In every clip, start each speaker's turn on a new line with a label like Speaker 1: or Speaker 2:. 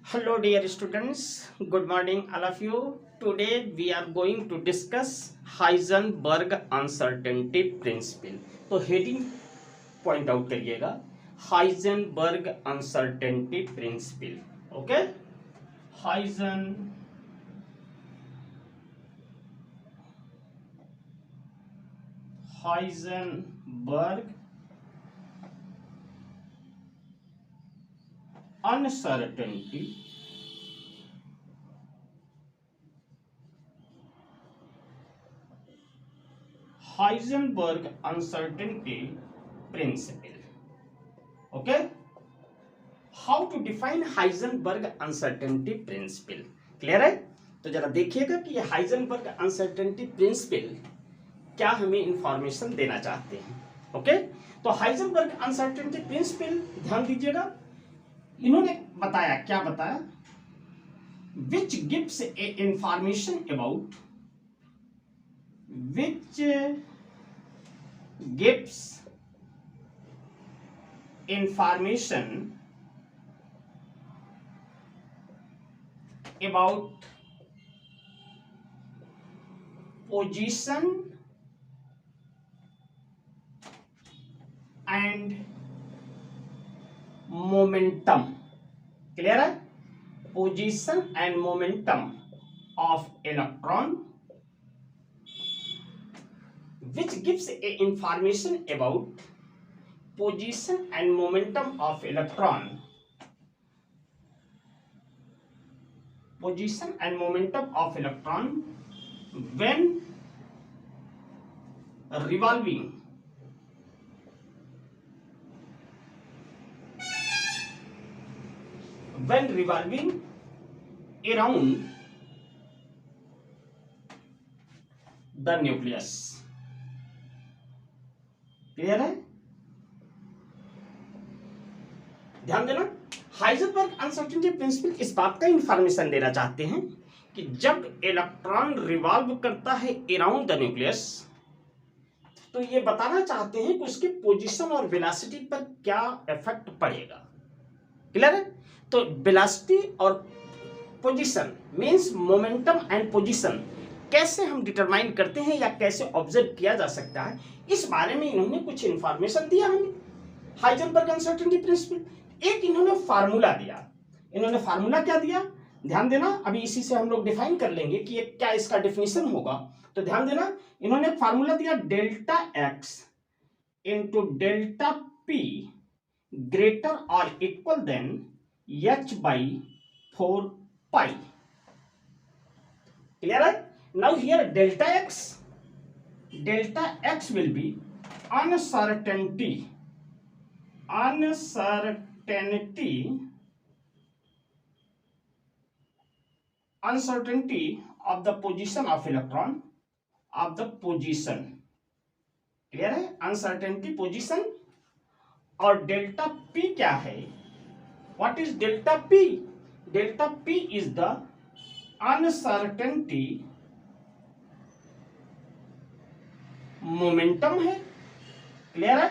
Speaker 1: Hello dear students, good morning all of you. Today we are going to discuss Heisenberg uncertainty principle. तो heading point out करिएगा, Heisenberg uncertainty principle. Okay, Heisenberg uncertainty principle. Okay, how to define Heisenberg uncertainty principle? Clear है? तो जरा देखिएगा कि ये Heisenberg uncertainty principle क्या हमें इंफॉर्मेशन देना चाहते हैं. ओके, तो Heisenberg uncertainty principle ध्यान दीजिएगा, इन्होंने बताया, क्या बताया? which gives a information about position and momentum. Clear है? Position and momentum of electron, which gives a information about position and momentum of electron. Position and momentum of electron when revolving around the nucleus. Clear है? ध्यान देना, Heisenberg uncertainty principal इस बात का information देना चाहते हैं कि जब इलेक्ट्रॉन रिवॉल्व करता है अराउंड द न्यूक्लियस, तो ये बताना चाहते हैं कि उसकी पोजीशन और वेलोसिटी पर क्या इफेक्ट पड़ेगा. क्लियर है? तो वेलोसिटी और position means momentum and position कैसे हम डिटरमाइन करते हैं या कैसे ऑब्जर्व किया जा सकता है, इस बारे में इन्होंने कुछ इंफॉर्मेशन दिया हमें. हाइजेनबर्ग अनसर्टेनिटी प्रिंसिपल एक इन्होंने फार्मूला दिया. इन्होंने फार्मूला क्या दिया? ध्यान देना, अभी इसी से हम लोग डिफाइन कर लेंगे कि ये क्या इसका डेफिनेशन होगा. तो ध्यान देना, इन्होंने फार्मूला दिया delta x into delta p greater और equal then h by 4 pi. Clear है? Now here delta x will be uncertainty of the position of electron, of the position. Clear है? Uncertainty position. और delta p क्या है? What is delta p? Delta p is the uncertainty momentum है. Clear है?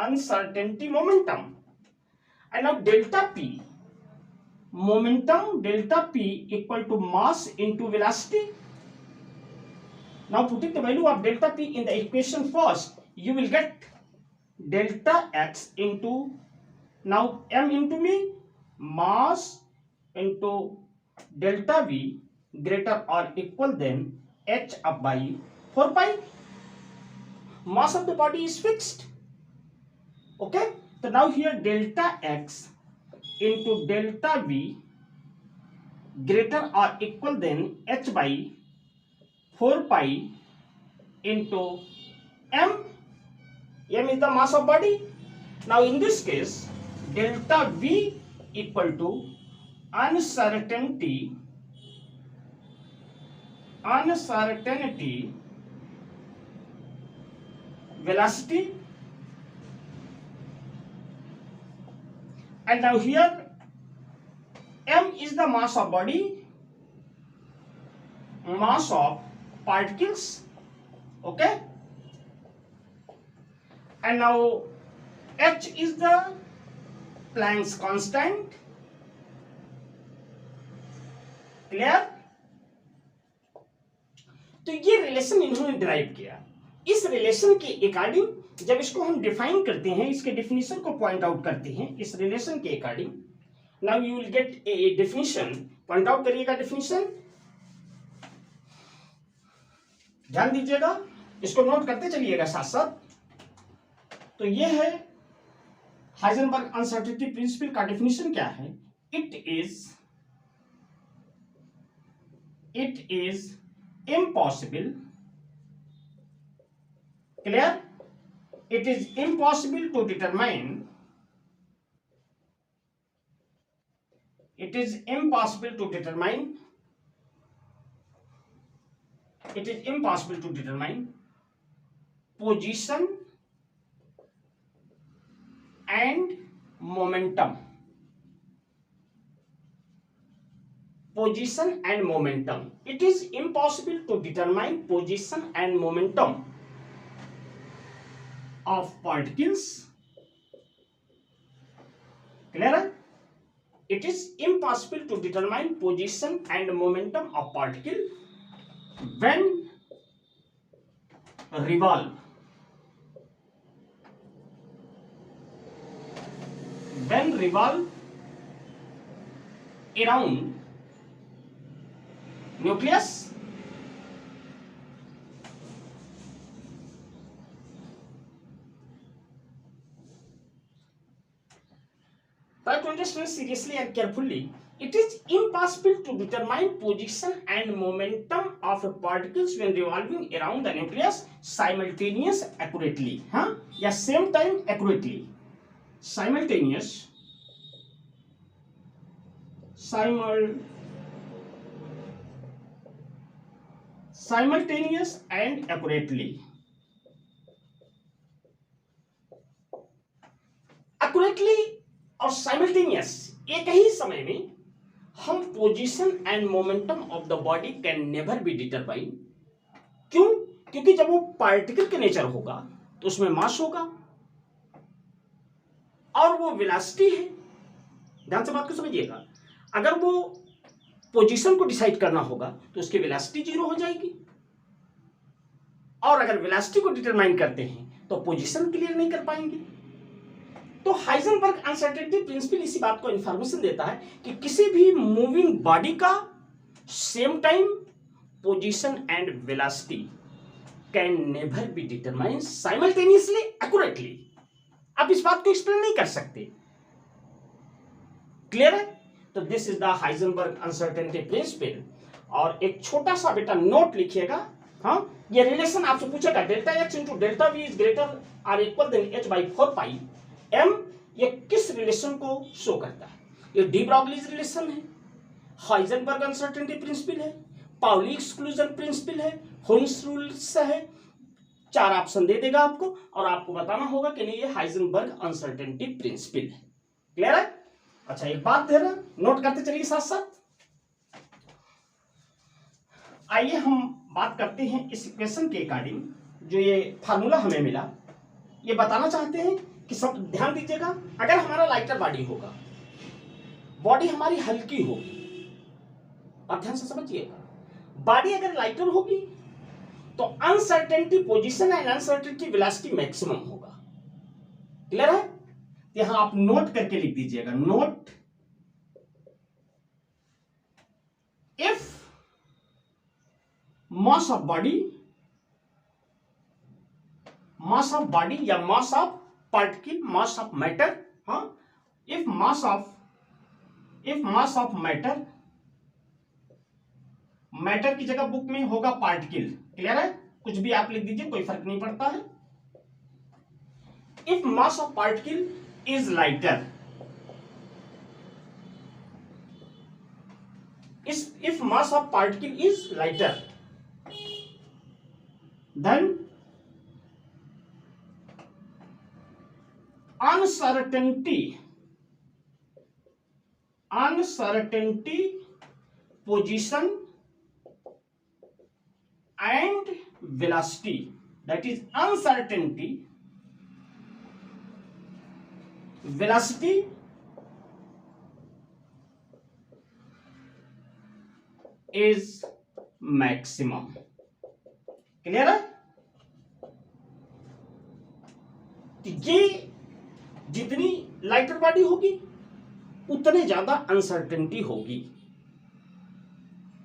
Speaker 1: Uncertainty momentum. And now delta p momentum delta p equal to mass into velocity. Now putting the value of delta p in the equation first, you will get delta x into, now m into me, mass into delta v greater or equal than h up by 4 pi. Mass of the body is fixed. Okay, so now here delta x into delta v greater or equal than h by 4 pi into m. M is the mass of body. Now in this case delta v equal to uncertainty velocity. And now here m is the mass of body, mass of particles. Okay, and now h is the Planck's constant clear? तो ये relation इन्होंने derive किया। इस relation के according जब इसको हम define करते हैं, इसके डेफिनेशन को पॉइंट आउट करते हैं इस रिलेशन के according, now you will get a definition. Point out करिएगा डेफिनेशन, ध्यान दीजिएगा, इसको नोट करते चलिएगा साथ साथ। तो ये है हाइजेनबर्ग अनसर्टेनिटी प्रिंसिपल का डेफिनेशन क्या है? It is impossible, clear? It is impossible to determine, it is impossible to determine, it is impossible to determine position and momentum, position and momentum. It is impossible to determine position and momentum of particles, clear? It is impossible to determine position and momentum of particle when revolve around nucleus Try to understand seriously and carefully. It is impossible to determine position and momentum of particles when revolving around the nucleus simultaneous accurately, हाँ या same time accurately. Simultaneous and accurately. Accurately और simultaneous एक ही समय में हम position and momentum of the body can never be determine. क्यों? क्योंकि जब वो पार्टिकल के नेचर होगा तो उसमें मास होगा और वो वेलोसिटी है। ध्यान से बात को समझिएगा। अगर वो पोजीशन को डिसाइड करना होगा तो उसकी वेलोसिटी जीरो हो जाएगी, और अगर वेलोसिटी को डिटरमाइन करते हैं तो पोजीशन क्लियर नहीं कर पाएंगे। तो हाइजेनबर्ग अनसर्टेनिटी प्रिंसिपल इसी बात को इंफॉर्मेशन देता है कि किसी भी मूविंग बॉडी का same time position and velocity can never be determine simultaneously accurately. आप इस बात को एक्सप्लेन नहीं कर सकते। क्लियर है? तो this is the Heisenberg uncertainty principal. और एक छोटा सा बेटा नोट लिखिएगा, हाँ, ये रिलेशन आपसे पूछेगा delta x into delta v is greater or equal then h by 4 pi m, ये किस रिलेशन को शो करता है? ये डी ब्रॉगलीज रिलेशन है, हाइजेनबर्ग अनसर्टेनिटी प्रिंसिपल है, पाउली एक्सक्लूजन प्रिंसिपल है, होम्स रूल्स है। 4 ऑप्शन दे देगा आपको और आपको बताना होगा कि नहीं ये हाइजेनबर्ग अनसर्टेनिटी प्रिंसिपल है। क्लियर है? अच्छा, एक बात है ना, नोट करते चलिए साथ साथ। आइए हम बात करते हैं इस इक्वेशन के अकॉर्डिंग जो ये फार्मूला हमें मिला। ये बताना चाहते हैं कि सब ध्यान दीजिएगा, अगर हमारा लाइटर बॉडी होगा, बॉडी हमारी हल्की होगी, आप ध्यान से समझिएगा, बॉडी अगर लाइटर होगी तो uncertainty position and uncertainty velocity maximum होगा। क्लियर है? यहां आप नोट करके लिख दीजिएगा, note if mass of body या mass of particle, mass of matter, हाँ, इफ मास ऑफ मैटर की जगह बुक में होगा पार्टिकल। क्लियर है? कुछ भी आप लिख दीजिए, कोई फर्क नहीं पड़ता है। If mass of particle is lighter, if mass of particle is lighter, then uncertainty position and velocity, that is uncertainty velocity is maximum. Clear है? ये जितनी लाइटर बॉडी होगी उतने ज्यादा अनसर्टेनिटी होगी।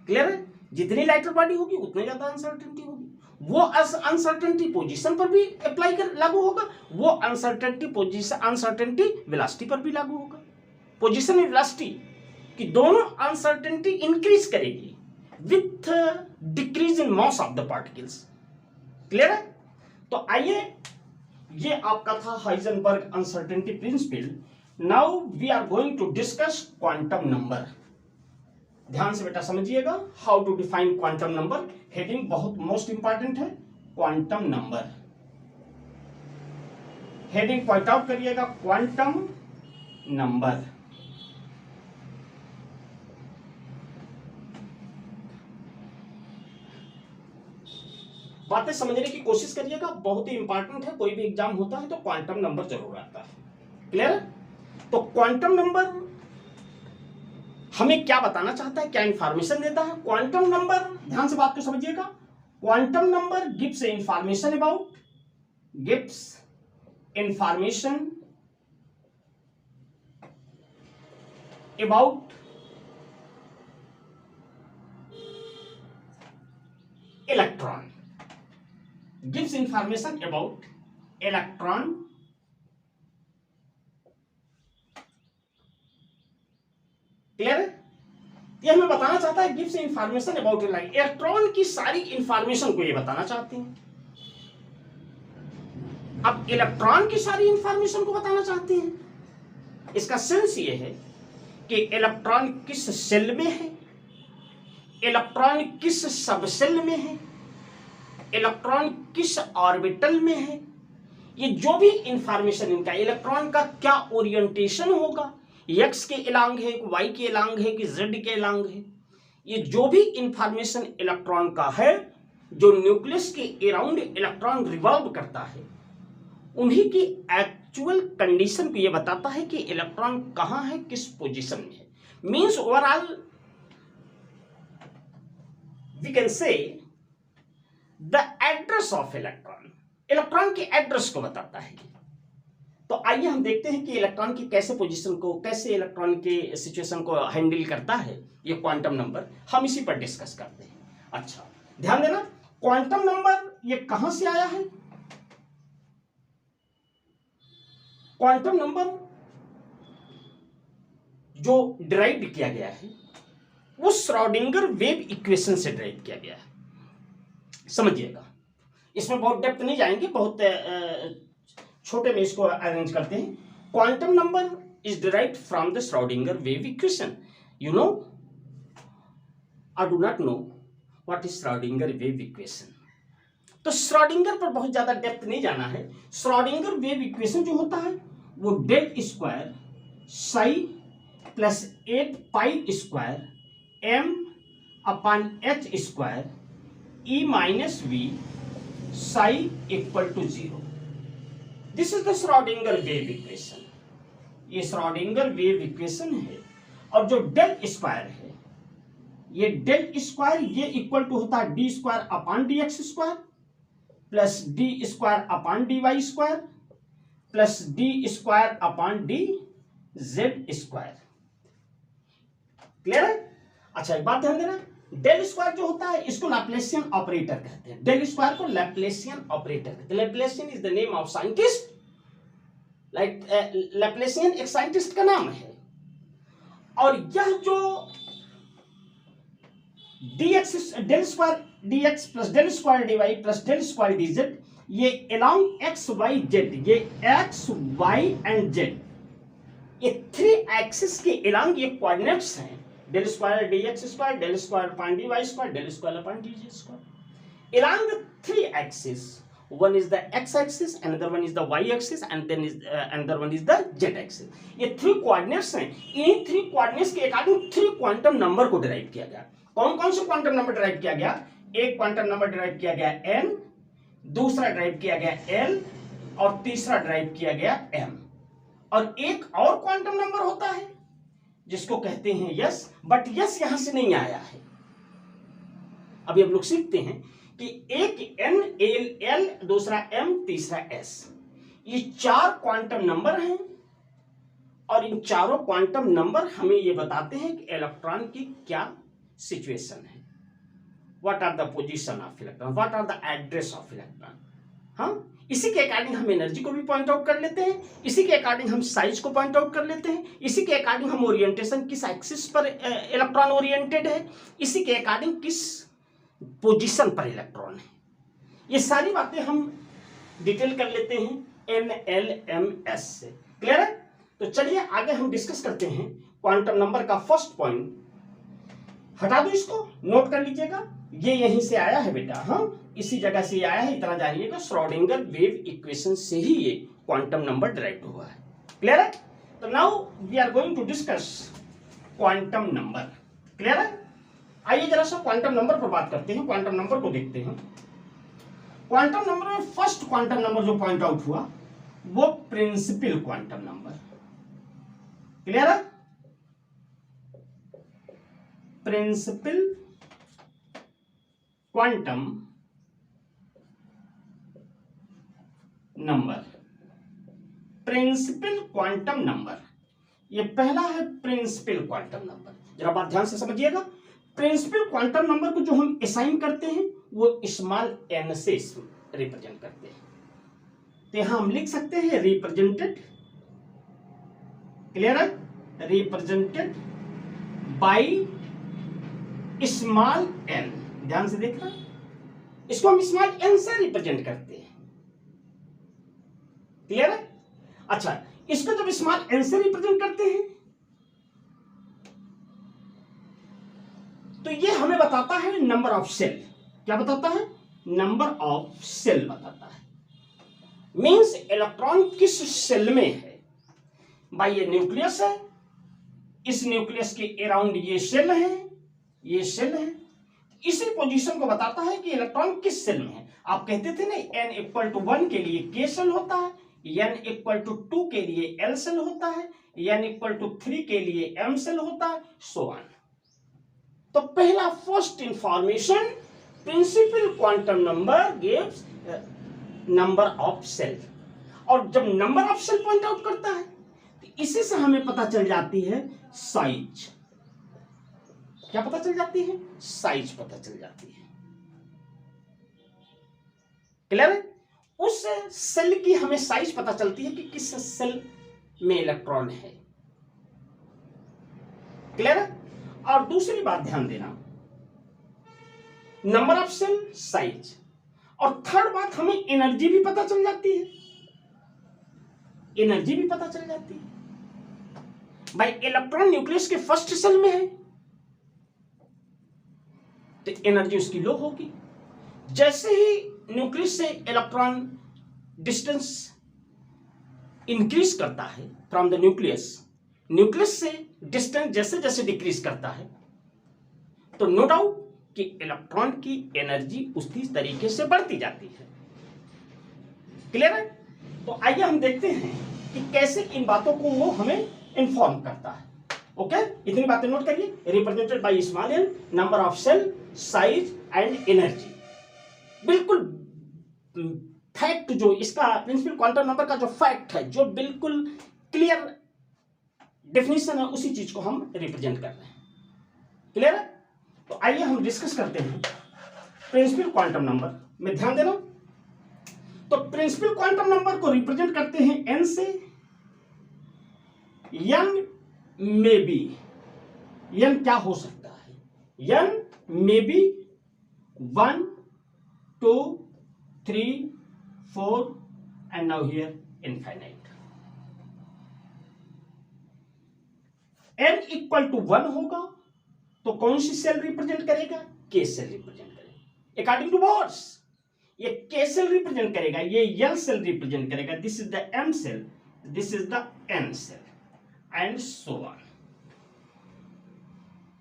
Speaker 1: क्लियर है? जितनी लाइटर बॉडी होगी उतने ज्यादा अनसर्टेनिटी होगी। वो अनसर्टेनिटी पोजीशन पर भी अप्लाई कर लागू होगा, वो अनसर्टेनिटी पोजीशन अनसर्टेनिटी वेलोसिटी पर भी लागू होगा। पोजीशन और वेलोसिटी की दोनों अनसर्टेनिटी इंक्रीज करेगी with decrease in mass of the particles. Clear है? तो आइए, ये आपका था Heisenberg uncertainty principle. Now we are going to discuss quantum number. ध्यान से बेटा समझिएगा, how to define quantum number. Heading बहुत मोस्ट इंपॉर्टेंट है, quantum number. Heading point out करिएगा, क्वांटम नंबर। बातें समझने की कोशिश करिएगा, बहुत ही इंपॉर्टेंट है। कोई भी एग्जाम होता है तो क्वांटम नंबर जरूर आता है। क्लियर? तो क्वांटम नंबर हमें क्या बताना चाहता है, क्या इंफॉर्मेशन देता है? क्वांटम नंबर, ध्यान से बात को समझिएगा, quantum number gives information about electron, gives information about electron, clear है? ये हमें बताना चाहता है, गिव्स इंफॉर्मेशन अबाउट इलेक्ट्रॉन की सारी इंफॉर्मेशन को ये बताना चाहते हैं। अब इलेक्ट्रॉन की सारी इंफॉर्मेशन को बताना चाहते हैं, इसका सेंस ये है कि इलेक्ट्रॉन किस सेल में है, इलेक्ट्रॉन किस सब सेल में है, इलेक्ट्रॉन किस ऑर्बिटल में है, ये जो भी इंफॉर्मेशन इनका, इलेक्ट्रॉन का क्या ओरिएंटेशन होगा, एक्स के अलांग है, वाई के अलांग है कि जेड के अलांग है, ये जो भी इंफॉर्मेशन इलेक्ट्रॉन का है, जो न्यूक्लियस के अराउंड इलेक्ट्रॉन रिवॉल्व करता है, उन्हीं की एक्चुअल कंडीशन को ये बताता है कि इलेक्ट्रॉन कहां है, किस पोजीशन में है। Means overall we can say the address of electron, electron के एड्रेस को बताता है। तो आइए हम देखते हैं कि इलेक्ट्रॉन की कैसे पोजीशन को, कैसे इलेक्ट्रॉन के सिचुएशन को हैंडल करता है ये क्वांटम नंबर। हम इसी पर डिस्कस करते हैं। अच्छा, ध्यान देना, क्वांटम नंबर ये कहां से आया है? क्वांटम नंबर जो डिराइव किया गया है वो श्रोडिंगर वेव इक्वेशन से डिराइव किया गया है। समझिएगा, इसमें बहुत डेप्थ नहीं जाएंगे, बहुत छोटे में इसको अरेंज करते हैं। Quantum number is derived from the Schrodinger wave equation. You know I do not know what is Schrodinger wave equation. तो श्रोडिंगर पर बहुत ज्यादा डेप्थ नहीं जाना है। श्रोडिंगर वेव इक्वेशन जो होता है वो del square psi plus 8 pi square m upon h square E minus V psi equal to 0। This is the Schrodinger wave equation. ये श्रोडिंगर वेव इक्वेशन है। और जो डेल स्क्वायर है, ये डेल स्क्वायर ये इक्वल टू होता है d square upon d x square plus d square upon d y square plus d square upon d z square. Clear है? अच्छा, एक बात ध्यान देना, डेल स्क्वायर जो होता है इसको लैप्लेसियन ऑपरेटर कहते हैं। डेल स्क्वायर को लैप्लेसियन ऑपरेटर कहते हैं। Laplacian is the name of scientist, like Laplacian एक साइंटिस्ट का नाम है। और यह जो dx del square dx plus del square dy plus del square dz, ये अलोंग x y z, ये x y एंड z, ये 3 एक्सिस के अलोंग ये कोऑर्डिनेट्स हैं। Del square dx square, del square upon dy square, del square upon dz square. Along the 3 axis, one is the x axis, another one is the y axis, and then is another one is the z axis। ये 3 coordinates हैं। इन 3 coordinates के according 3 quantum number को derive किया गया। कौन कौन से quantum number derive किया गया? एक क्वांटम नंबर डिराइव किया गया n, दूसरा डिराइव किया गया l, और तीसरा डिराइव किया गया m। और एक और क्वांटम नंबर होता है जिसको कहते हैं यस, बट यस यहां से नहीं आया है। अभी हम लोग सीखते हैं कि एक N, L, दूसरा M, तीसरा S, ये 4 क्वांटम नंबर हैं और इन चारों क्वांटम नंबर हमें ये बताते हैं कि इलेक्ट्रॉन की क्या सिचुएशन है, what are the position of electron, what are the address of electron. हाँ, इसी के अकॉर्डिंग हम एनर्जी को भी पॉइंट आउट कर लेते हैं, इसी के अकॉर्डिंग हम साइज को पॉइंट आउट कर लेते हैं, इसी के अकॉर्डिंग हम ओरिएंटेशन किस एक्सिस पर इलेक्ट्रॉन ओरिएंटेड है, इसी के अकॉर्डिंग किस पोजीशन पर इलेक्ट्रॉन है। ये सारी बातें हम डिटेल कर लेते हैं NLMS से। क्लियर है? तो चलिए आगे हम डिस्कस करते हैं क्वांटम नंबर का फर्स्ट पॉइंट। हटा दो इसको, नोट कर लीजिएगा, ये यहीं से आया है बेटा। हाँ, इसी जगह से आया है, इतना जानिएगा। श्रोडिंगर वेव इक्वेशन से ही ये क्वांटम नंबर डायरेक्ट हुआ है। क्लियर है? तो now we are going to discuss quantum number. Clear है? आइए जरा सा क्वांटम नंबर पर बात करते हैं, क्वांटम नंबर को देखते हैं। क्वांटम नंबर में फर्स्ट क्वांटम नंबर जो पॉइंट आउट हुआ वो प्रिंसिपल क्वांटम नंबर। क्लियर है? Principal quantum number, principal quantum number, ये पहला है प्रिंसिपल क्वांटम नंबर। जरा बात ध्यान से समझिएगा। प्रिंसिपल क्वांटम नंबर को जो हम असाइन करते हैं वो स्मॉल n से रिप्रेजेंट करते हैं। तो यहां हम लिख सकते हैं रिप्रेजेंटेड, क्लियर है, रिप्रेजेंटेड बाय स्मॉल n। ध्यान से देखना, इसको हम स्मॉल n से रिप्रेजेंट करते हैं। क्लियर है? अच्छा, इसको जब स्मॉल n से रिप्रेजेंट करते हैं तो ये हमें बताता है नंबर ऑफ सेल। क्या बताता है? नंबर ऑफ सेल बताता है। मींस इलेक्ट्रॉन किस सेल में है। भाई ये न्यूक्लियस है, इस न्यूक्लियस के अराउंड ये सेल है, ये सेल है। इसी पोजीशन को बताता है कि इलेक्ट्रॉन किस सेल में है। आप कहते थे ना n = 1 के लिए K सेल होता है, n = 2 के लिए L सेल होता है, n = 3 के लिए M सेल होता है, सो ऑन। तो पहला first information, principal quantum number gives number of shell. और जब number of shell point out करता है तो इसी से हमें पता चल जाती है साइज। क्या पता चल जाती है? साइज पता चल जाती है। क्लियर है? उस सेल की हमें साइज पता चलती है कि किस सेल में इलेक्ट्रॉन है। क्लियर है? और दूसरी बात ध्यान देना, नंबर ऑफ सेल, साइज, और थर्ड बात हमें एनर्जी भी पता चल जाती है। एनर्जी भी पता चल जाती है। भाई इलेक्ट्रॉन न्यूक्लियस के फर्स्ट सेल में है तो एनर्जी उसकी लो होगी। जैसे ही न्यूक्लियस से इलेक्ट्रॉन डिस्टेंस इंक्रीज करता है फ्रॉम द न्यूक्लियस, न्यूक्लियस से डिस्टेंस जैसे जैसे डिक्रीज करता है तो नो डाउट कि इलेक्ट्रॉन की एनर्जी उसी तरीके से बढ़ती जाती है। क्लियर है? तो आइए हम देखते हैं कि कैसे इन बातों को वो हमें इन्फॉर्म करता है। ओके, इतनी बातें नोट करिए। Represented by small n, number of shell, size and energy. बिल्कुल फैक्ट जो इसका प्रिंसिपल क्वांटम नंबर का जो फैक्ट है, जो बिल्कुल क्लियर डेफिनेशन है, उसी चीज को हम रिप्रेजेंट कर रहे हैं। क्लियर है? तो आइए हम डिस्कस करते हैं प्रिंसिपल क्वांटम नंबर में। ध्यान देना, तो प्रिंसिपल क्वांटम नंबर को रिप्रेजेंट करते हैं n से। n में बी, n क्या हो सकता है? n में B 1, 2, 3, 4 and now here infinite. n = 1 होगा तो कौन सी सेल रिप्रेजेंट करेगा? K सेल रिप्रेजेंट करेगा। अकॉर्डिंग टू बोर्ड्स ये K सेल रिप्रेजेंट करेगा, ये L सेल रिप्रेजेंट करेगा, this is the M shell, this is the N shell and so on.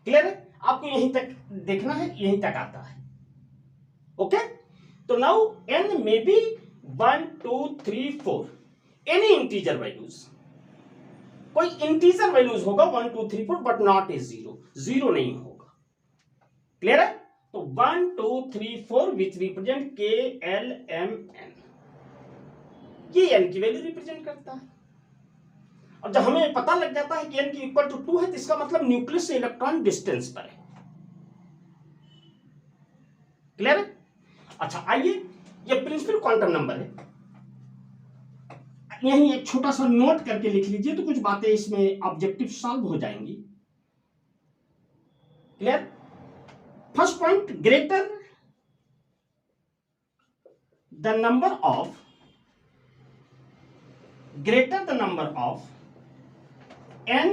Speaker 1: Clear है? आपको यहीं तक देखना है, यहीं तक आता है। ओके, तो नाउ n में बी 1, 2, 3, 4 एनी इंटीजर वैल्यूज। कोई इंटीजर वैल्यूज होगा 1, 2, 3, 4 बट नॉट ए 0, 0 नहीं होगा। क्लियर है? तो 1 2 3 4 विच रिप्रेजेंट के एल एम एन, ये एन की वैल्यू रिप्रेजेंट करता है। और जब हमें पता लग जाता है कि एन की इक्वल टू 2 है तो इसका मतलब न्यूक्लियस से इलेक्ट्रॉन डिस्टेंस पर है। क्लियर है? अच्छा आइए, ये प्रिंसिपल क्वांटम नंबर है, यहीं एक छोटा सा नोट करके लिख लीजिए तो कुछ बातें इसमें ऑब्जेक्टिव सॉल्व हो जाएंगी। Clear? First point, greater the number of n,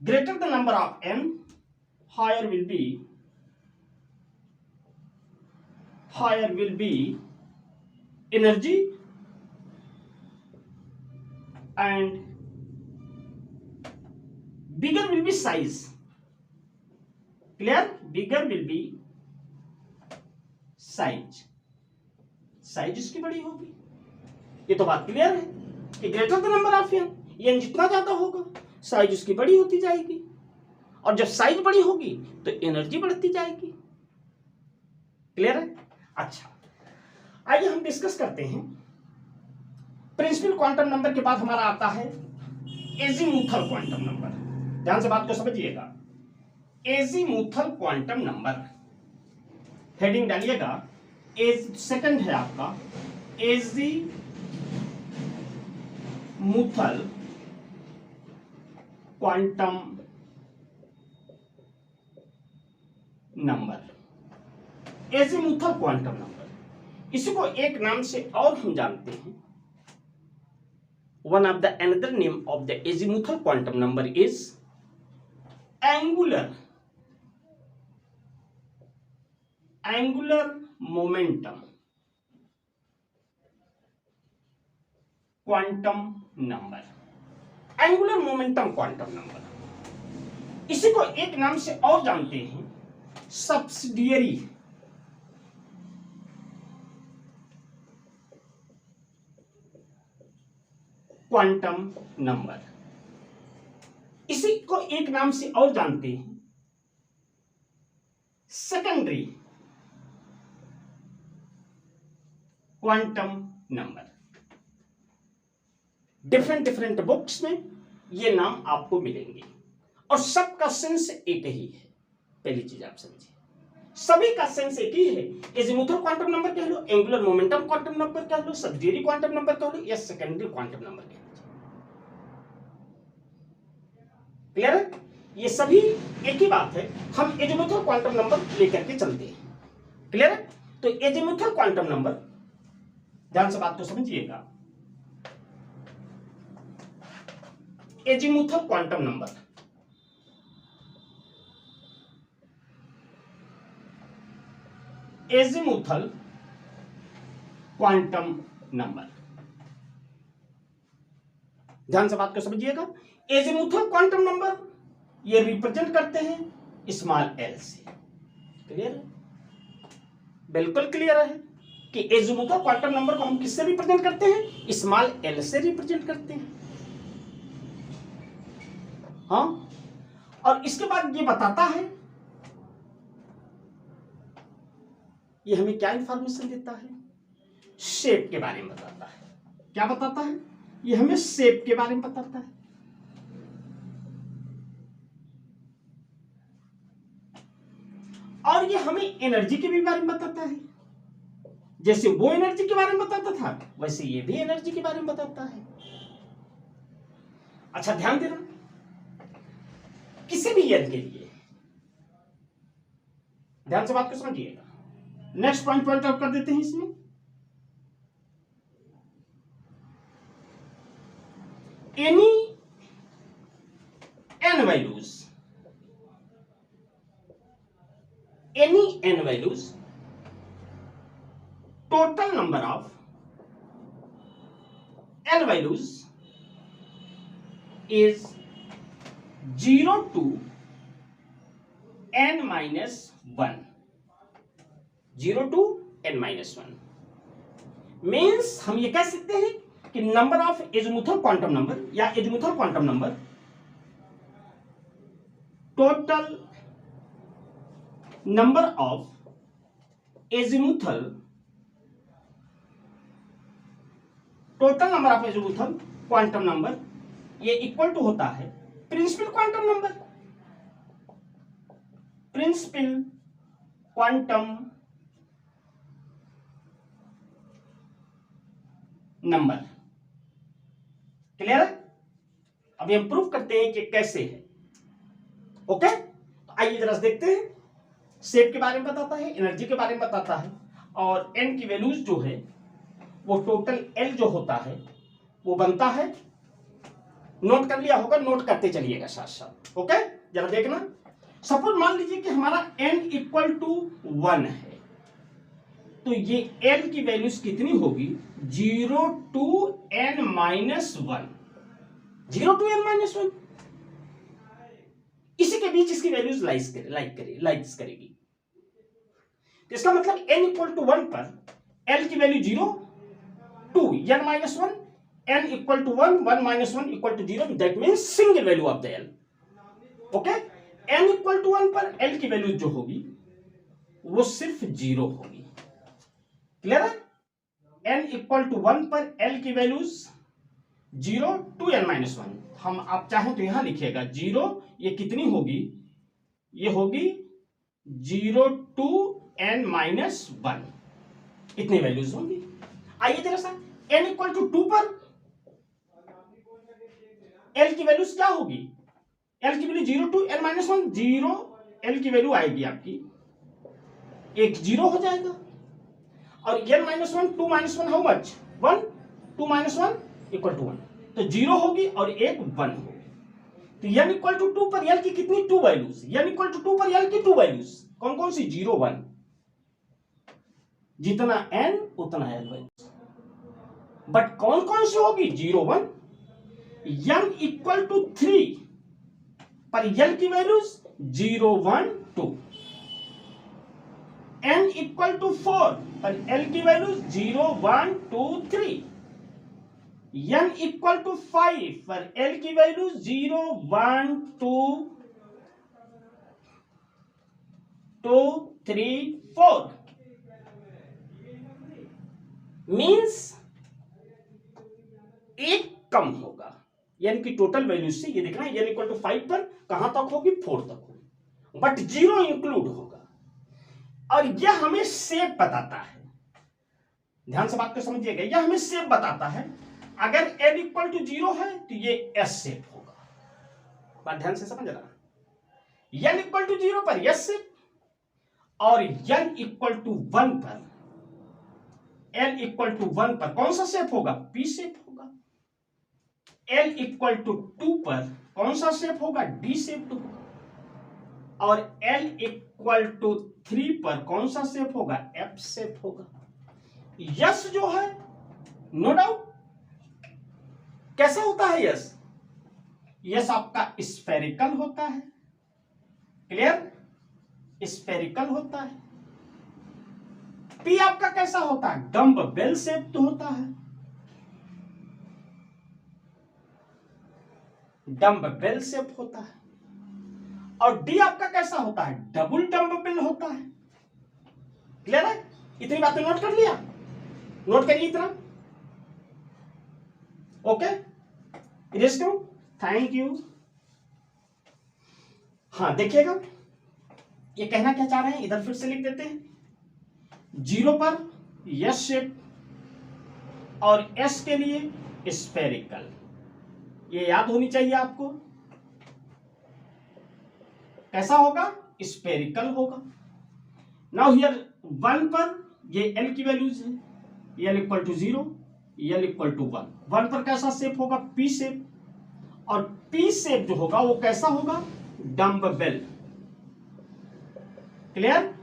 Speaker 1: greater the number of n, higher will be energy and bigger will be size. Clear? Bigger will be size इसकी बड़ी होगी। ये तो बात क्लियर है कि greater the number of n जितना ज्यादा होगा साइज उसकी बड़ी होती जाएगी, और जब साइज बड़ी होगी तो एनर्जी बढ़ती जाएगी। क्लियर है? अच्छा आइए हम डिस्कस करते हैं। प्रिंसिपल क्वांटम नंबर के बाद हमारा आता है एजीमुथल क्वांटम नंबर। ध्यान से बात को समझिएगा। एजीमुथल क्वांटम नंबर, हेडिंग डालिएगा, सेकंड है आपका azimuthal quantum number. Azimuthal quantum number, इसी को एक नाम से और हम जानते हैं, one of the another name of the azimuthal quantum number is angular momentum quantum number. Angular momentum quantum number, इसी को एक नाम से और जानते हैं सब्सिडियरी क्वांटम नंबर, इसी को एक नाम से और जानते हैं secondary quantum number. Different books में ये नाम आपको मिलेंगे और सबका सेंस एक ही है। पहली चीज आप समझिए, सभी का सेंस एक ही है। एजीमुथल क्वांटम नंबर कह लो, एंगुलर मोमेंटम क्वांटम नंबर कह लो, सब्सिडियरी क्वांटम नंबर कह लो, या सेकेंडरी क्वांटम नंबर कह लो। क्लियर है? ये सभी एक ही बात है। हम एजीमुथल क्वांटम नंबर लेकर के चलते हैं। क्लियर है? तो एजीमुथल क्वांटम नंबर, ध्यान से बात को समझिएगा। Azimuthal quantum number, azimuthal quantum number, ध्यान से बात को समझिएगा। एजीमुथल क्वांटम नंबर ये रिप्रेजेंट करते हैं स्मॉल एल से। क्लियर है? बिल्कुल क्लियर है कि एजीमुथल क्वांटम नंबर को हम किससे रिप्रेजेंट करते हैं? स्मॉल एल से रिप्रेजेंट करते हैं। हाँ, और इसके बाद ये बताता है, ये हमें क्या इंफॉर्मेशन देता है? शेप के बारे में बताता है। क्या बताता है? ये हमें शेप के बारे में बताता है। और ये हमें एनर्जी के भी बारे में बताता है। जैसे वो एनर्जी के बारे में बताता था वैसे ये भी एनर्जी के बारे में बताता है। अच्छा ध्यान देना, किसी भी एन के लिए, ध्यान से बात को समझिएगा। नेक्स्ट पॉइंट आउट कर देते हैं इसमें। Any n values total number of n values is 0 to n minus 1. 0 to n minus 1 means हम ये कह सकते हैं कि number of azimuthal quantum number या azimuthal quantum number total number of azimuthal quantum number ये इक्वल टू होता है प्रिंसिपल क्वांटम नंबर। क्लियर है? अभी हम प्रूफ करते हैं कि कैसे है। ओके, तो आइए जरा देखते हैं। शेप के बारे में बताता है, एनर्जी के बारे में बताता है, और एन की वैल्यूज जो है वो टोटल एल जो होता है वो बनता है। नोट कर लिया होगा, नोट करते चलिएगा साथ साथ। ओके, जरा देखना। सपोज मान लीजिए कि हमारा n इक्वल टू 1 है, तो ये l की वैल्यूज कितनी होगी? 0 to n minus 1। 0 to n minus 1, इसी के बीच इसकी वैल्यूज लाइक्स करेगी। तो इसका मतलब n इक्वल टू 1 पर l की value 0 to n minus 1, n equal to 1, 1 minus 1 equal to 0, that means single value of the l। Okay, n equal to 1 पर l की वैल्यू जो होगी वो सिर्फ 0 होगी। क्लियर है? n इक्वल टू 1 पर l की वैल्यूज 0 to n minus 1। हम आप चाहें तो यहां लिखिएगा 0, ये कितनी होगी? ये होगी 0 to n minus 1, इतनी वैल्यूज होंगी। आइए जरा सा n इक्वल टू 2 पर l की वैल्यूज क्या होगी? l की value 0 to n minus 1, 0 l की वैल्यू आएगी आपकी एक 0 हो जाएगा, और n minus 1, 2 minus 1 how much? 1, 2 minus 1 equal to 1, तो 0 होगी और एक 1 होगी। तो n इक्वल टू 2 पर l की कितनी? 2 वैल्यूज। n इक्वल टू 2 पर l की 2 वैल्यूज कौन कौन सी? 0, 1। जितना n उतना l वैल्यूज, बट कौन कौन सी होगी? 0, 1। n इक्वल टू 3 पर l की वैल्यूज 0, 1, 2। n इक्वल टू 4 पर l की वैल्यूज 0, 1, 2, 3। n इक्वल टू 5 पर l की वैल्यूज 0, 1, 2, 3, 4। मीन्स एक कम होगा n की टोटल वैल्यू से। ये देखना, n इक्वल टू 5 पर कहां तक होगी? 4 तक होगी, बट 0 इंक्लूड होगा। और यह हमें शेप बताता है, ध्यान से बात को समझिएगा, यह हमें शेप बताता है। अगर n इक्वल टू 0 है तो ये s शेप होगा। बात ध्यान से समझ रहा। n इक्वल टू 0 पर s शेप, और n इक्वल टू 1 पर n इक्वल टू 1 पर कौन सा शेप होगा? p शेप होगा। l इक्वल टू 2 पर कौन सा शेप होगा? d शेप होगा। और l इक्वल टू 3 पर कौन सा शेप होगा? f शेप होगा। यस जो है, नो डाउट, कैसा होता है यस? यस आपका स्फेरिकल होता है। क्लियर? स्फेरिकल होता है। पी आपका कैसा होता है? डम्ब बेल शेप तो होता है, डम्ब बेल शेप होता है। और डी आपका कैसा होता है? डबल डम्ब बेल होता है। क्लियर है? इतनी बातें नोट कर लिया? नोट करिए इतना। Okay, thank you. हाँ देखिएगा, ये कहना क्या चाह रहे हैं, इधर फिर से लिख देते हैं। 0 पर यस शेप और एस के लिए स्फेरिकल, ये याद होनी चाहिए आपको। कैसा होगा? स्फेरिकल होगा। नाउ हियर 1 पर ये एल की वैल्यूज है, l equal to 0, l equal to 1। 1 पर कैसा शेप होगा? P shape. और पी शेप जो होगा वो कैसा होगा? Dumb bell. Clear?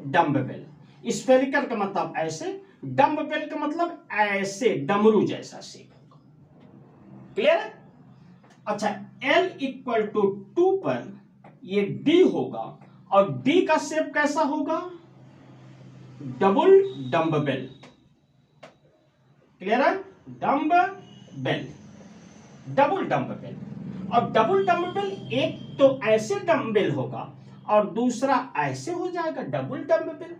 Speaker 1: Dumb bell. Spherical का मतलब ऐसे, डम्ब बेल का मतलब ऐसे, डमरू जैसा शेप होगा। क्लियर है? अच्छा, L इक्वल टू 2 पर ये D होगा, और D का शेप कैसा होगा? Double dumb bell. क्लियर है? Dumb bell, double dumb bell. और डबल डम्बल एक तो ऐसे डम्बल होगा और दूसरा ऐसे हो जाएगा डबल डम्बल।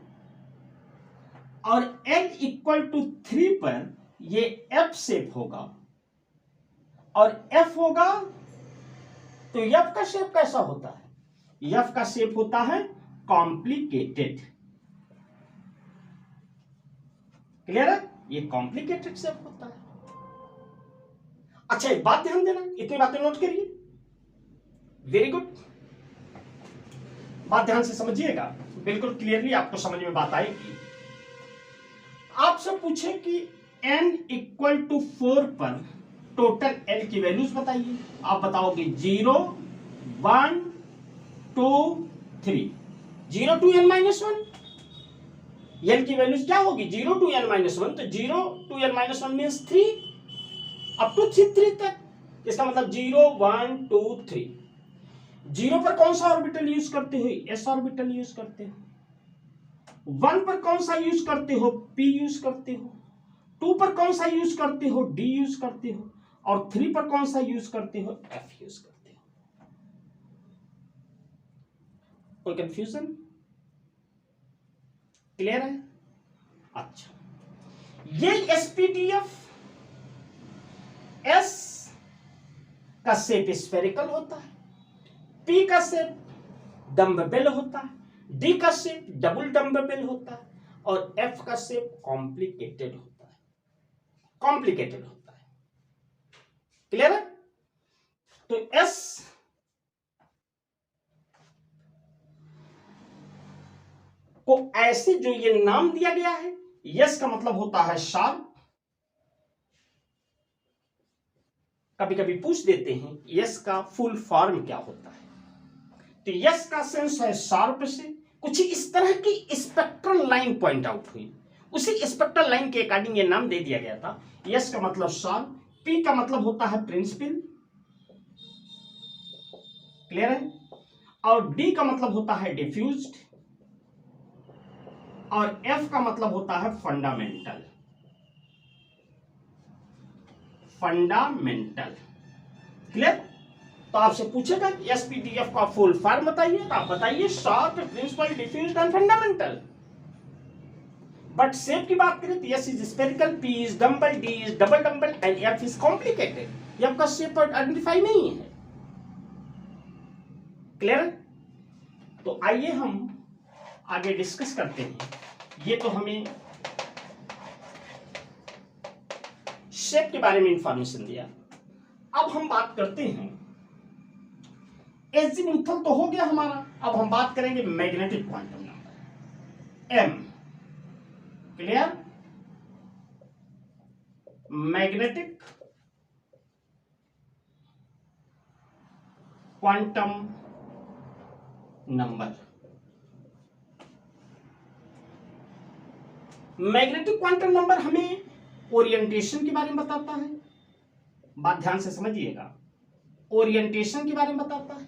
Speaker 1: और L इक्वल टू 3 पर ये F शेप होगा और F होगा तो F का शेप कैसा होता है? F का शेप होता है कॉम्प्लिकेटेड। क्लियर है? ये कॉम्प्लिकेटेड शेप होता है। अच्छा एक बात ध्यान देना, इतनी बातें नोट करिए, वेरी गुड। बात ध्यान से समझिएगा, बिल्कुल क्लियरली आपको समझ में बात आएगी। आपसे पूछे कि n इक्वल टू 4 पर टोटल l की वैल्यूज बताइए। आप बताओगे 0 1 2 3, 0 to n माइनस 1। l की वैल्यूज क्या होगी? 0 to n माइनस 1, तो 0 to n minus 1 means 3 up to 3 तक। इसका मतलब 0 1 2 3। 0 पर कौन सा ऑर्बिटल यूज करते हो? s ऑर्बिटल यूज करते हो। 1 पर कौन सा यूज करते हो? p यूज करते हो। 2 पर कौन सा यूज करते हो? d यूज करते हो। और 3 पर कौन सा यूज करते हो? f यूज करते हो। कोई कंफ्यूजन? क्लियर है? अच्छा, ये एसपीडीएफ s का शेप स्फेरिकल होता है, p का शेप डम्बेल होता है, d का शेप डबल डम्बेल होता है और f का शेप कॉम्प्लिकेटेड होता है। कॉम्प्लिकेटेड होता है। क्लियर है? तो s को ऐसे जो ये नाम दिया गया है, s का मतलब होता है शार्प। कभी कभी पूछ देते हैं s का फुल फॉर्म क्या होता है, तो s का सेंस है शार्प से। कुछ इस तरह की स्पेक्ट्रल लाइन पॉइंट आउट हुई, उसी स्पेक्ट्रल लाइन के अकॉर्डिंग ये नाम दे दिया गया था। s का मतलब शार्प, p का मतलब होता है प्रिंसिपल। क्लियर है? और d का मतलब होता है डिफ्यूज्ड और f का मतलब होता है फंडामेंटल। फंडामेंटल। क्लियर? तो आपसे पूछेगा कि एसपीडीएफ का फुल फॉर्म बताइए, तो आप बताइए sharp, principal, diffused and fundamental. But shape की बात करें तो s is spherical, p is dumbbell, d is double dumbbell and f is complicated. F का शेप आइडेंटिफाई नहीं है। क्लियर? तो आइए हम आगे डिस्कस करते हैं। ये तो हमें शेप के बारे में इंफॉर्मेशन दिया। अब हम बात करते हैं, एजीमुथल तो हो गया हमारा, अब हम बात करेंगे magnetic quantum number m। Clear? Magnetic quantum number. Magnetic quantum number हमें ओरिएंटेशन के बारे में बताता है। बात ध्यान से समझिएगा, ओरिएंटेशन के बारे में बताता है।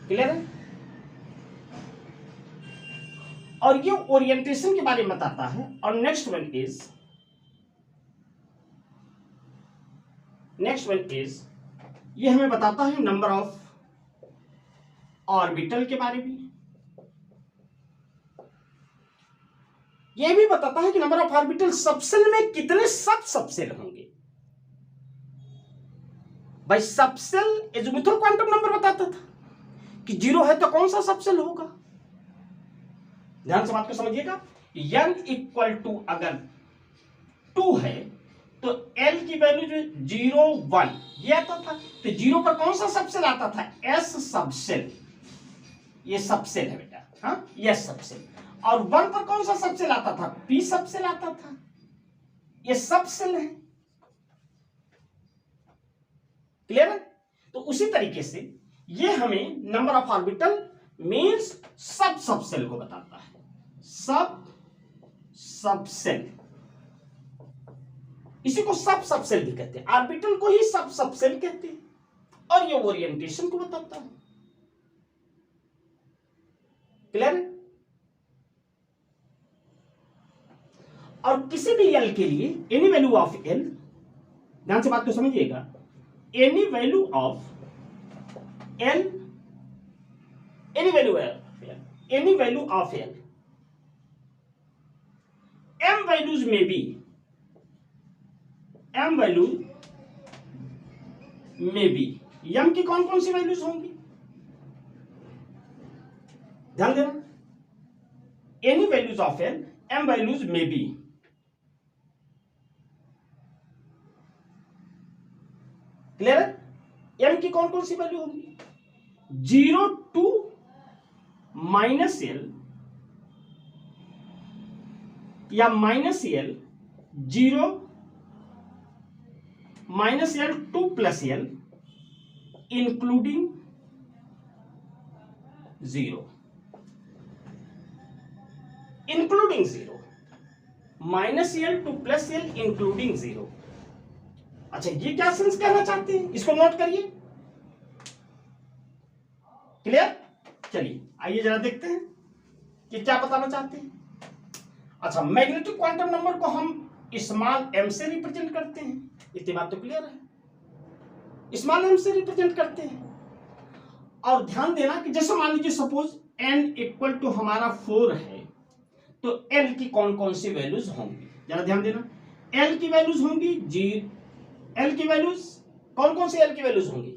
Speaker 1: क्लियर है? और ये ओरिएंटेशन के बारे में बताता है। और नेक्स्ट वन इज ये हमें बताता है नंबर ऑफ ऑर्बिटल के बारे में। ये भी बताता है कि नंबर ऑफ ऑर्बिटल सबसेल में कितने सब सबसेल होंगे। भाई सबसेल एजीमुथल क्वांटम नंबर बताता था कि 0 है तो कौन सा सबसेल होगा। ध्यान से बात को समझिएगा। n इक्वल टू अगर 2 है तो l की वैल्यू जो 0 1 ये आता था, तो 0 पर कौन सा सबसेल आता था? s subshell. ये सबसेल है बेटा, हाँ ये सबसेल। और 1 पर कौन सा सबसेल आता था? p सबसेल आता था। ये सबसेल है। क्लियर है? तो उसी तरीके से ये हमें नंबर ऑफ ऑर्बिटल मींस सब सबसेल को बताता है। सब सबसेल, इसी को सब सबसेल भी कहते हैं, ऑर्बिटल को ही सब सबसेल कहते हैं। और ये ओरिएंटेशन को बताता है। क्लियर है? और किसी भी एल के लिए एनी वैल्यू ऑफ एल ध्यान से बात को समझिएगा, any value of l, any value of l, m values में बी, एम वैल्यू में बी, एम की कौन कौन सी वैल्यूज होंगी, ध्यान देना, any values of l, m values में बी, क्लियर है? एम की कौन कौन सी वैल्यू होंगी, 0 टू माइनस एल या minus l, 0 minus l to plus l including 0, including 0, minus l to plus l including 0। अच्छा, ये क्या सेंस कहना चाहते हैं, इसको नोट करिए, क्लियर? चलिए आइए जरा देखते हैं कि क्या बताना चाहते हैं। अच्छा, मैग्नेटिक क्वांटम नंबर को हम स्मॉल m से रिप्रेजेंट करते हैं, इतनी बात तो क्लियर है, स्मॉल m से रिप्रेजेंट करते हैं। और ध्यान देना कि जैसे मान लीजिए सपोज n इक्वल टू हमारा 4 है, तो l की कौन कौन सी वैल्यूज होंगी, जरा ध्यान देना, l की वैल्यूज होंगी l की वैल्यूज कौन कौन सी l की वैल्यूज होंगी,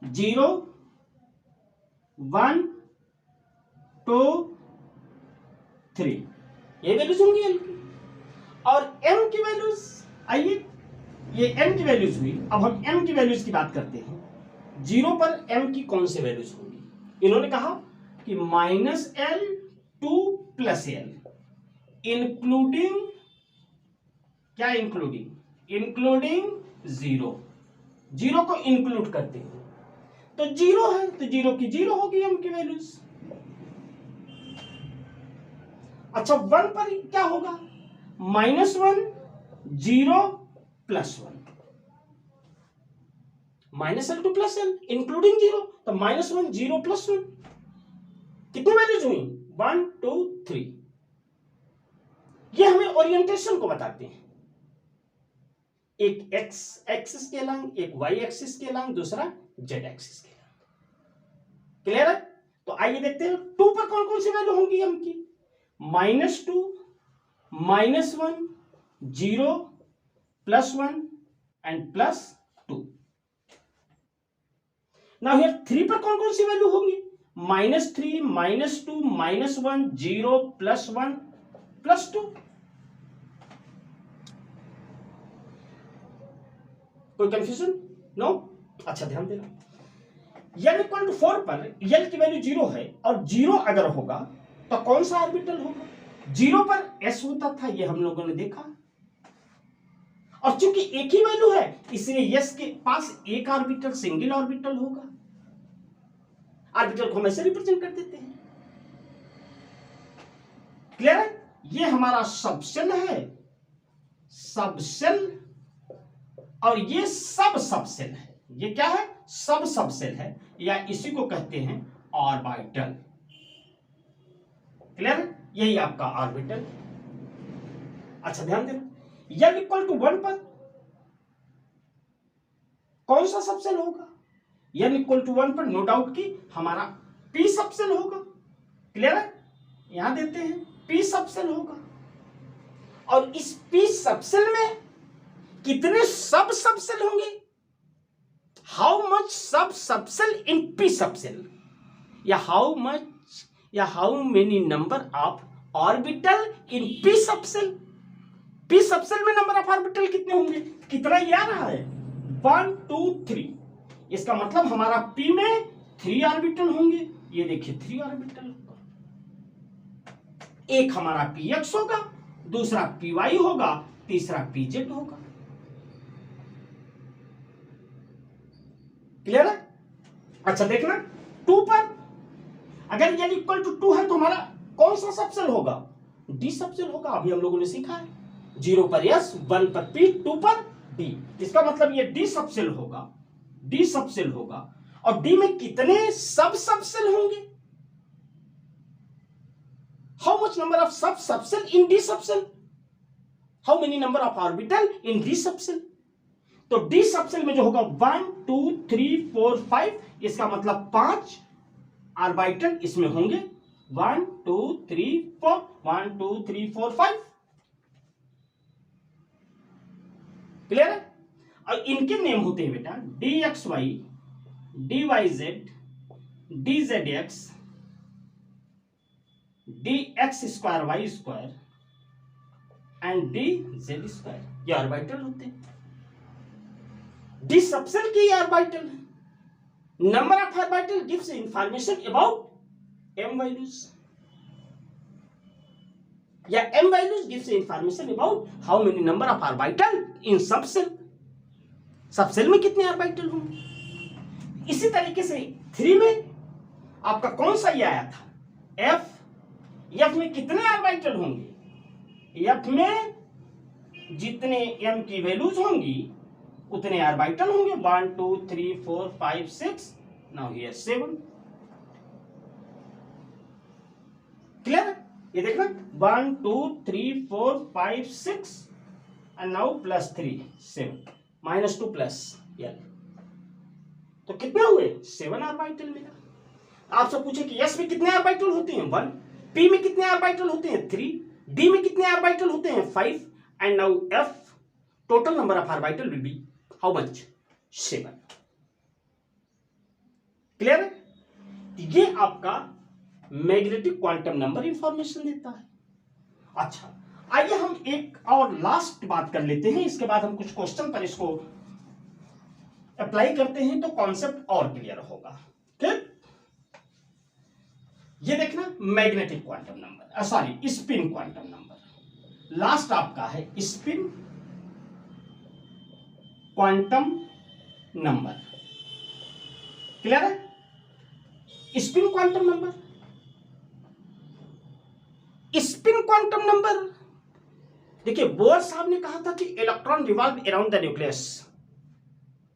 Speaker 1: 0 1 2 3, ये वैल्यूज होंगी l की। और m की वैल्यूज, आइए ये m की वैल्यूज हुई, अब हम m की वैल्यूज की बात करते हैं। 0 पर m की कौन सी वैल्यूज होंगी, इन्होंने कहा कि minus l to plus l including, क्या इंक्लूडिंग 0 को इंक्लूड करते हैं, तो 0 है तो 0 की 0 होगी m की वैल्यूज। अच्छा, 1 पर क्या होगा, -1 0 plus 1, minus l to plus l including 0, तो -1 0 प्लस 1, कितनी वैल्यूज हुई, 1 2 3। ये हमें ओरिएंटेशन को बताते हैं, एक x एक्सिस के लंग, एक y एक्सिस के लंग, दूसरा z एक्सिस के लंग, क्लियर है? तो आइए देखते हैं 2 पर कौन कौन सी वैल्यू होंगी m की, -2 -1 0 +1 एंड +2। नाउ हियर 3 पर कौन कौन सी वैल्यू होंगी, -3 -2 -1 0 +1 +2। कोई कंफ्यूजन? नो? अच्छा, ध्यान देना, n इक्वल टू 4 पर l की वैल्यू 0 है, और 0 अगर होगा तो कौन सा ऑर्बिटल होगा, 0 पर s होता था, ये हम लोगों ने देखा, और चूंकि एक ही वैल्यू है इसलिए s के पास एक ऑर्बिटल, सिंगल ऑर्बिटल होगा। ऑर्बिटल को हम ऐसे रिप्रेजेंट कर देते हैं, क्लियर है? ये हमारा सबसेल है, सबसेल, और ये सब सबसेल है। ये क्या है, सब सबसेल है, या इसी को कहते हैं ऑर्बिटल, क्लियर है? यही आपका ऑर्बिटल। अच्छा, ध्यान देना, n इक्वल टू 1 पर कौन सा सबसेल होगा, n इक्वल टू 1 पर नो डाउट कि हमारा p सबसेल होगा, क्लियर है? यहां देते हैं p सबसेल होगा, और इस p सबसेल में कितने सब सबसेल होंगे, हाउ मच सब सबसेल इन p सबसेल, या how many number of orbital in p subshell. p subshell में नंबर ऑफ ऑर्बिटल कितने होंगे, कितना ये आ रहा है, 1 2 3, इसका मतलब हमारा p में 3 ऑर्बिटल होंगे, ये देखिए 3 ऑर्बिटल होगा, एक हमारा px होगा, दूसरा py होगा, तीसरा pz होगा, क्लियर है? अच्छा, देखना 2 पर अगर n इक्वल टू 2 है तो हमारा कौन सा सबसेल होगा, d सबसेल होगा, अभी हम लोगों ने सीखा है, 0 पर s, 1 पर p, 2 पर d, इसका मतलब ये d सबसेल होगा, और d में कितने सब सबसेल होंगे, हाउ मच नंबर ऑफ सब subshell in d subshell, how many number of orbital in D subshell. तो डी सबसेल में जो होगा 1 2 3 4 5, इसका मतलब 5 ऑर्बिटल इसमें होंगे। 1 2 3 4, 1 2 3 4 5। क्लियर है। और इनके नेम होते हैं बेटा d x y, d y z, d z x, d x square y square and d z square. ये ऑर्बिटल होते हैं। डी सबसेल की ऑर्बिटल है। Number of orbital gives information about m values, या m values gives information about how many number of orbital in subshell. Subshell में कितने orbital होंगे। इसी तरीके से 3 में आपका कौन सा ये आया था, एफ। एफ में कितने ऑर्बिटल होंगे। एफ में जितने एम की वैल्यूज होंगी उतने ऑर्बिटल होंगे। 1 2 3 4 5 6, नाउ हियर 7। क्लियर। ये देखना 1 2 3 4 5 6 and now plus 3 7 -2 plus L, तो कितने हुए 7 ऑर्बिटल मिला। आपसे पूछे कि एस में कितने ऑर्बिटल होते हैं 1, पी में कितने ऑर्बिटल होते हैं 3, डी में कितने ऑर्बिटल होते हैं 5 and now F total number of orbital will be how much 7। Clear है। ये आपका मैग्नेटिक क्वांटम नंबर इंफॉर्मेशन देता है। अच्छा, आइए हम एक और लास्ट बात कर लेते हैं, इसके बाद हम कुछ क्वेश्चन पर इसको अप्लाई करते हैं तो कॉन्सेप्ट और क्लियर होगा। ठीक। ये देखना magnetic quantum number, sorry spin quantum number. Last आपका है स्पिन क्वांटम नंबर। क्लियर है। Spin quantum number, spin quantum number देखिए, बोर साहब ने कहा था कि electron revolve around the nucleus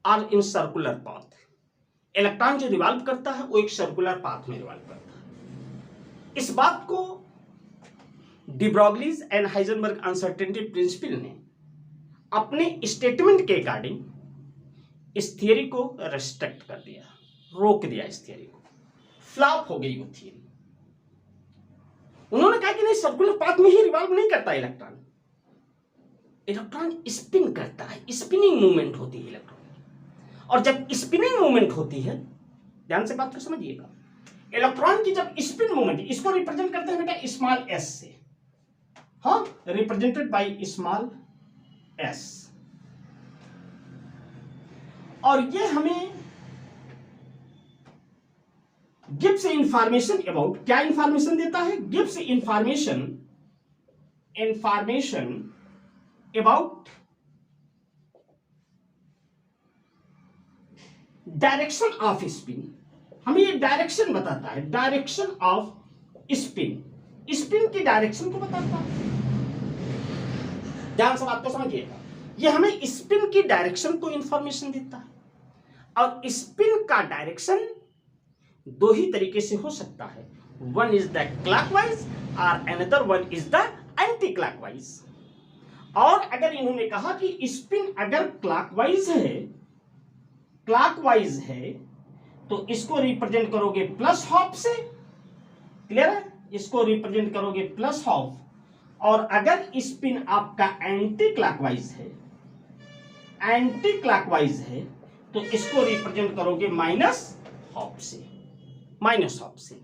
Speaker 1: are in circular path. Electron जो रिवॉल्व करता है वो एक सर्कुलर पाथ में रिवॉल्व करता है। इस बात को D Broglie's and Heisenberg uncertainty principal ने अपने स्टेटमेंट के अकॉर्डिंग इस थियरी को रेस्ट्रिक्ट कर दिया, रोक दिया। इस थियरी को फ्लॉप हो गई वो थियरी। उन्होंने कहा कि नहीं, सर्कुलर पाथ में ही रिवॉल्व नहीं करता इलेक्ट्रॉन। इलेक्ट्रॉन स्पिन करता है, स्पिनिंग मूवमेंट होती है इलेक्ट्रॉन। और जब स्पिनिंग मूवमेंट होती है, ध्यान से बात को समझिएगा, इलेक्ट्रॉन की जब स्पिन मूवमेंट, इसको रिप्रेजेंट करते हैं बेटा स्मॉल एस से। हाँ, रिप्रेजेंटेड बाय स्मॉल एस। और ये हमें गिव्स इंफॉर्मेशन अबाउट, क्या इंफॉर्मेशन देता है, gives information about direction off spin. हमें ये डायरेक्शन बताता है, डायरेक्शन ऑफ स्पिन, स्पिन की डायरेक्शन को बताता है। ध्यान से बात को समझिएगा, ये हमें स्पिन की डायरेक्शन को इंफॉर्मेशन देता है। और स्पिन का डायरेक्शन दो ही तरीके से हो सकता है, वन इज द क्लॉकवाइज और another one is the anti clockwise. और अगर इन्होंने कहा कि स्पिन अगर क्लॉकवाइज है तो इसको रिप्रेजेंट करोगे प्लस हाफ से। क्लियर है। इसको रिप्रेजेंट करोगे प्लस हाफ। और अगर स्पिन आपका एंटी क्लॉकवाइज है तो इसको रिप्रेजेंट करोगे माइनस हाफ से।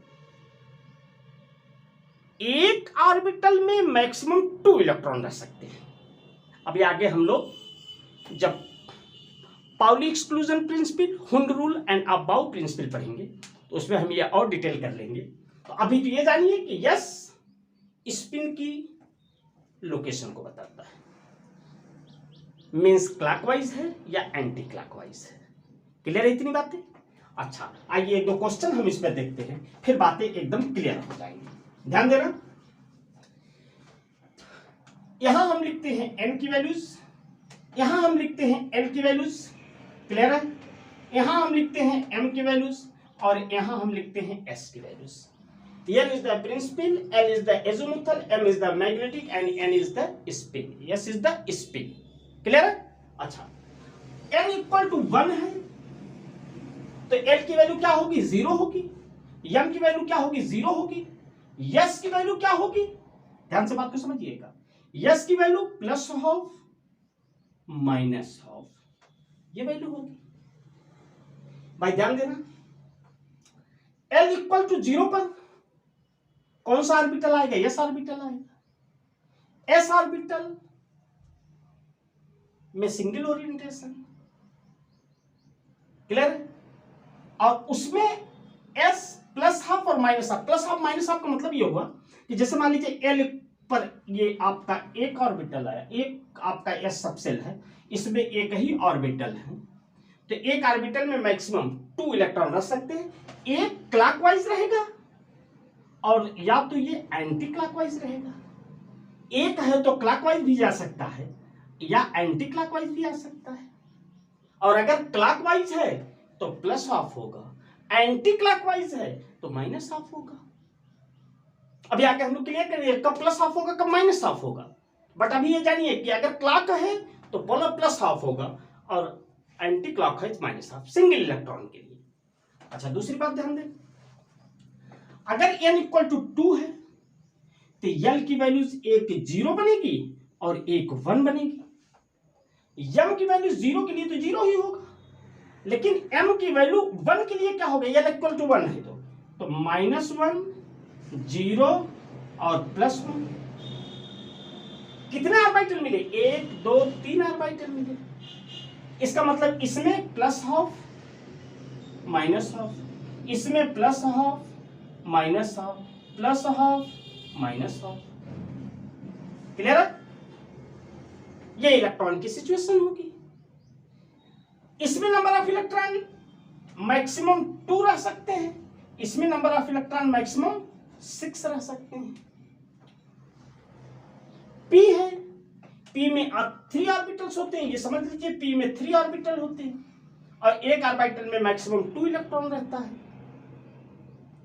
Speaker 1: एक ऑर्बिटल में मैक्सिमम 2 इलेक्ट्रॉन रह सकते हैं। अभी आगे हम लोग जब Pauli exclusion principle, Hund rule and Aufbau principle पढ़ेंगे तो उसमें हम ये और डिटेल कर लेंगे। तो अभी तो ये जानिए कि यस, स्पिन की लोकेशन को बताता है, मींस क्लॉकवाइज है या एंटी क्लॉकवाइज है। क्लियर है इतनी बातें। अच्छा, आइए एक दो क्वेश्चन हम इसमें देखते हैं, फिर बातें एकदम क्लियर हो जाएंगी। ध्यान देना, यहां हम लिखते हैं n की वैल्यूज, यहां हम लिखते हैं l की वैल्यूज। क्लियर है। यहां हम लिखते हैं m की वैल्यूज और यहां हम लिखते हैं s की values. N is the principal, L is the azimuthal, M is the magnetic and N is the spin. S is the spin. Clear है? अच्छा, N इक्वल टू 1 है तो L की वैल्यू क्या होगी? 0 होगी। M की वैल्यू क्या होगी? 0 होगी। S की वैल्यू क्या होगी? ध्यान से बात को समझिएगा। S की value plus half minus half, ये वैल्यू होगी। भाई ध्यान देना, L इक्वल टू 0 पर कौन सा ऑर्बिटल आएगा? एस ऑर्बिटल आएगा। एस ऑर्बिटल में सिंगल ओरिएंटेशन, क्लियर है? और उसमें एस प्लस हाफ और minus half. Plus half minus half का मतलब ये हुआ कि जैसे मान लीजिए एल पर ये आपका एक ऑर्बिटल आया, एक आपका एस सबसेल है, इसमें एक ही ऑर्बिटल है, तो एक ऑर्बिटल में मैक्सिमम 2 इलेक्ट्रॉन रख सकते हैं। एक क्लॉकवाइज रहेगा और या तो ये एंटी क्लॉकवाइज रहेगा। एक है तो क्लॉकवाइज भी जा सकता है या एंटी क्लॉकवाइज भी आ सकता है। और अगर क्लॉकवाइज है तो प्लस हाफ होगा, एंटी क्लॉकवाइज है तो माइनस हाफ होगा। अभी आगे हम लोग क्लियर करेंगे कब प्लस हाफ होगा, कब माइनस हाफ होगा। बट अभी ये जानिए कि अगर क्लॉक है तो पोलर प्लस हाफ होगा और एंटी क्लॉक है माइनस हाफ, सिंगल इलेक्ट्रॉन के लिए। अच्छा, दूसरी बात ध्यान दें, अगर n इक्वल टू 2 है तो L की वैल्यूज एक 0 बनेगी और एक 1 बनेगी। M की वैल्यू 0 के लिए तो 0 ही होगा, लेकिन M की वैल्यू 1 के लिए क्या होगा? L इक्वल टू 1 है तो -1 0 और +1। कितने ऑर्बिटल मिले? 1 2 3 ऑर्बिटल मिले। इसका मतलब इसमें प्लस हाफ माइनस हाफ, इसमें plus half minus half, plus half minus half. Clear है? ये इलेक्ट्रॉन की सिचुएशन होगी। इसमें नंबर ऑफ इलेक्ट्रॉन मैक्सिमम 2 रह सकते हैं, इसमें नंबर ऑफ इलेक्ट्रॉन मैक्सिमम 6 रह सकते हैं। P है, P में 3 ऑर्बिटल्स होते हैं, ये समझ लीजिए P में 3 ऑर्बिटल होते हैं और एक ऑर्बिटल में मैक्सिमम 2 इलेक्ट्रॉन रहता है।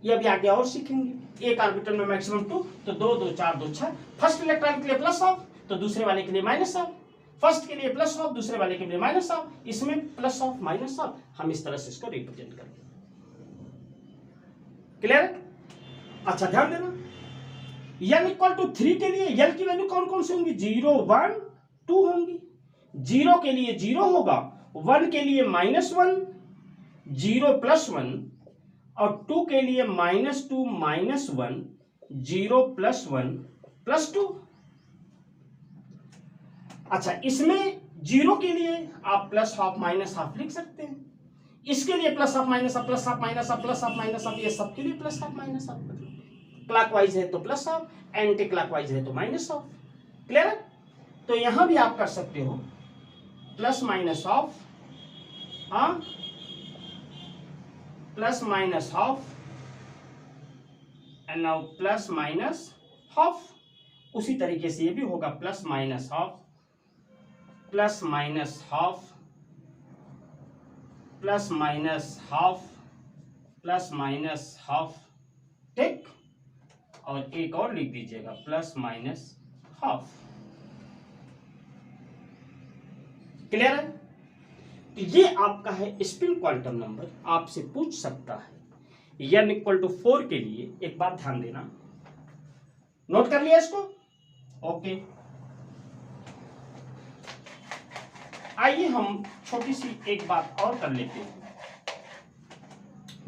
Speaker 1: ये अभी आगे और सीखेंगे। एक ऑर्बिटल में मैक्सिमम 2 तो 2 2 4 2 6। फर्स्ट इलेक्ट्रॉन के लिए प्लस हाफ तो दूसरे वाले के लिए माइनस हाफ, फर्स्ट के लिए प्लस हाफ दूसरे वाले के लिए माइनस हाफ, इसमें प्लस हाफ माइनस हाफ। हम इस तरह से इसको रिप्रेजेंट करेंगे। क्लियर? अच्छा, ध्यान देना, n इक्वल टू 3 के लिए L की वैल्यू कौन कौन सी होंगी? 0 1 2 होंगी। 0 के लिए 0 होगा, 1 के लिए -1 0 +1 और 2 के लिए -2 -1 0 +1 +2। अच्छा, इसमें 0 के लिए आप प्लस हाफ माइनस हाफ लिख सकते हैं, इसके लिए plus half minus half, plus half minus half, plus half minus half, ये सब के लिए plus half minus half. Clockwise है तो प्लस हाफ, एंटी क्लॉकवाइज है तो माइनस हाफ। क्लियर है? तो यहां भी आप कर सकते हो प्लस माइनस हाफ, हाँ plus minus half and now plus minus half. उसी तरीके से ये भी होगा plus minus half, plus minus half, plus minus half, plus minus half. ठीक, और एक और लिख दीजिएगा प्लस माइनस हाफ। क्लियर है? तो ये आपका है स्पिन क्वांटम नंबर। आपसे पूछ सकता है n इक्वल टू 4 के लिए। एक बात ध्यान देना, नोट कर लिया इसको? ओके, आइए हम छोटी सी एक बात और कर लेते हैं।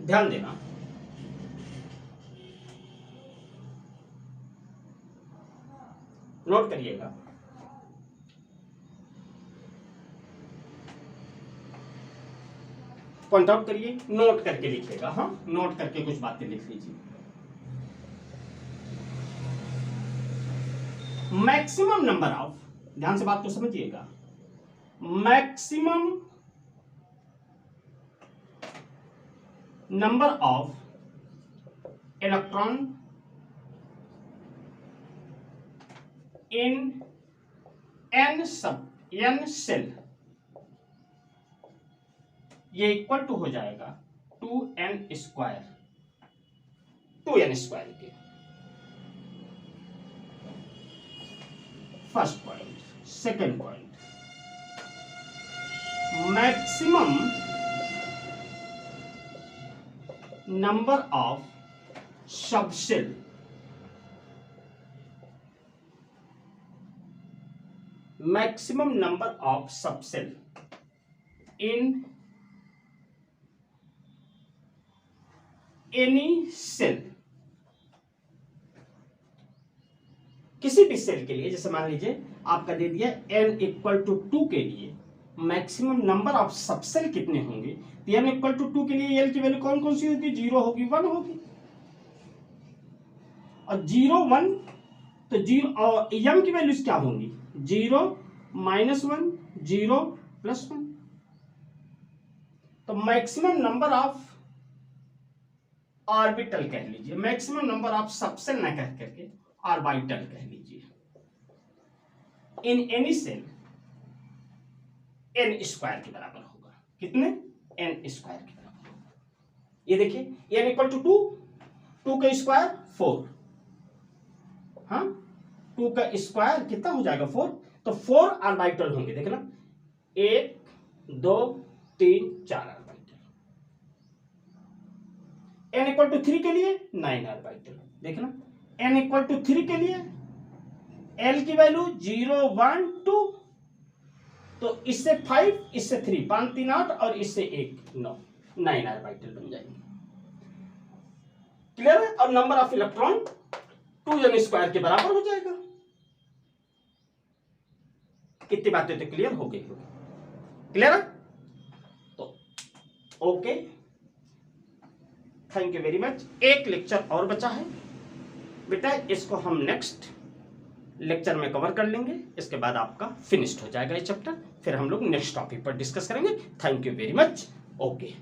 Speaker 1: ध्यान देना, नोट करिएगा, पॉइंट आउट करिए, नोट करके लिखिएगा। हाँ, नोट करके कुछ बातें लिख लीजिए। मैक्सिमम नंबर ऑफ, ध्यान से बात को समझिएगा, maximum number of electron in n shell, ये इक्वल टू हो जाएगा 2n स्क्वायर। 2n² के। First point. Second point, maximum number of subshell maximum number of subcell in any cell। किसी भी सेल के लिए, जैसे मान लीजिए आपका दे दिया n = 2 के लिए मैक्सिमम नंबर ऑफ सबसेल कितने होंगे, तो n = 2 के लिए l की वैल्यू कौन कौन सी होगी, 0 होगी, 1 होगी, और 0 1 तो 0, और m की वैल्यूज क्या होंगी, 0 -1 0 +1। तो मैक्सिमम नंबर ऑफ ऑर्बिटल कह लीजिए, मैक्सिमम नंबर ऑफ सबसेल ना कह करके ऑर्बिटल कह लीजिए, इन एनी सेल n² के बराबर होगा। कितने, n² के बराबर होगा। ये देखिए n = 2, 2 का स्क्वायर 4, हाँ 2 का स्क्वायर कितना हो जाएगा 4, तो 4 ऑर्बिटल होंगे, देखना 1 2 3 4 ऑर्बिटल। n = 3 के लिए 9 ऑर्बिटल, देखना n = 3 के लिए l की वैल्यू 0 1 2, तो इससे 5 इससे 3 5 3 8 और इससे 1 9 ऑर्बिटल बन जाएंगे। क्लियर है। और नंबर ऑफ इलेक्ट्रॉन 2n² के बराबर हो जाएगा। कितनी बातें तो क्लियर हो गई होगी। क्लियर है, तो okay, thank you very much. एक लेक्चर और बचा है बेटा, इसको हम नेक्स्ट लेक्चर में कवर कर लेंगे, इसके बाद आपका फिनिश्ड हो जाएगा ये चैप्टर, फिर हम लोग नेक्स्ट टॉपिक पर डिस्कस करेंगे। Thank you very much, okay.